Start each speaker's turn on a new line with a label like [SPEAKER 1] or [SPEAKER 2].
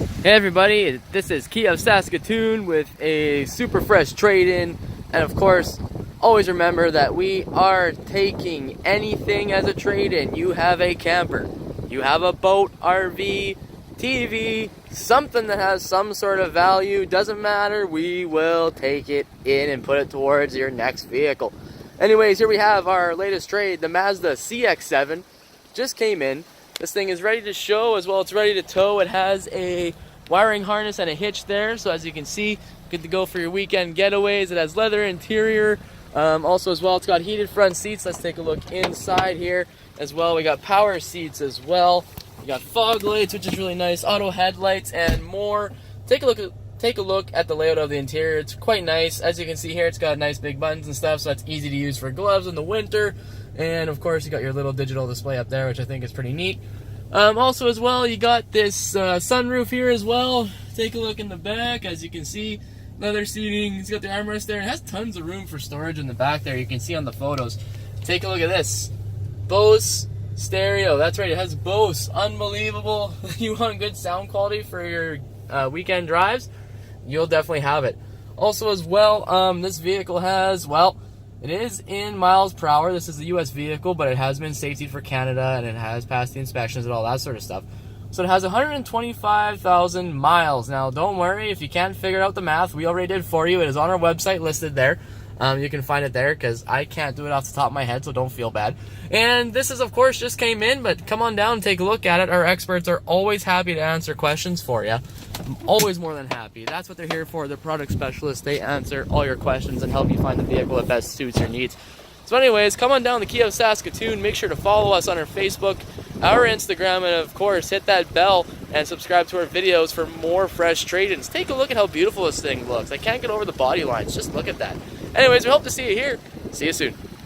[SPEAKER 1] Hey everybody, this is Kia of Saskatoon with a super fresh trade-in, and of course, always remember that we are taking anything as a trade-in. You have a camper, you have a boat, RV, TV, something that has some sort of value, doesn't matter, we will take it in and put it towards your next vehicle. Anyways, here we have our latest trade, the Mazda CX-7, just came in. This thing is ready to show as well, it's ready to tow. It has a wiring harness and a hitch there, so as you can see, good to go for your weekend getaways. It has leather interior, also as well, it's got heated front seats. Let's take a look inside here as well. We got power seats as well. We got fog lights, which is really nice, auto headlights, and more. Take a look at the layout of the interior. It's quite nice. As you can see here, it's got nice big buttons and stuff, so that's easy to use for gloves in the winter. And of course, you got your little digital display up there, which I think is pretty neat. Also as well, you got this sunroof here as well. Take a look in the back. As you can see, leather seating. It's got the armrest there. It has tons of room for storage in the back there. You can see on the photos. Take a look at this. Bose stereo. That's right, it has Bose. Unbelievable. You want good sound quality for your weekend drives? You'll definitely have it. Also as well, this vehicle has, well, it is in miles per hour. This is a US vehicle, but it has been safety for Canada, and it has passed the inspections and all that sort of stuff. So it has 125,000 miles. Now, don't worry if you can't figure out the math. We already did for you. It is on our website listed there. You can find it there because I can't do it off the top of my head, so don't feel bad. And this is, of course, just came in, but come on down and take a look at it. Our experts are always happy to answer questions for you. I'm always more than happy. That's what they're here for. They're product specialists. They answer all your questions and help you find the vehicle that best suits your needs. So anyways, come on down to Kia of Saskatoon. Make sure to follow us on our Facebook, our Instagram, and of course, hit that bell and subscribe to our videos for more fresh trade-ins. Take a look at how beautiful this thing looks. I can't get over the body lines. Just look at that. Anyways, we hope to see you here. See you soon.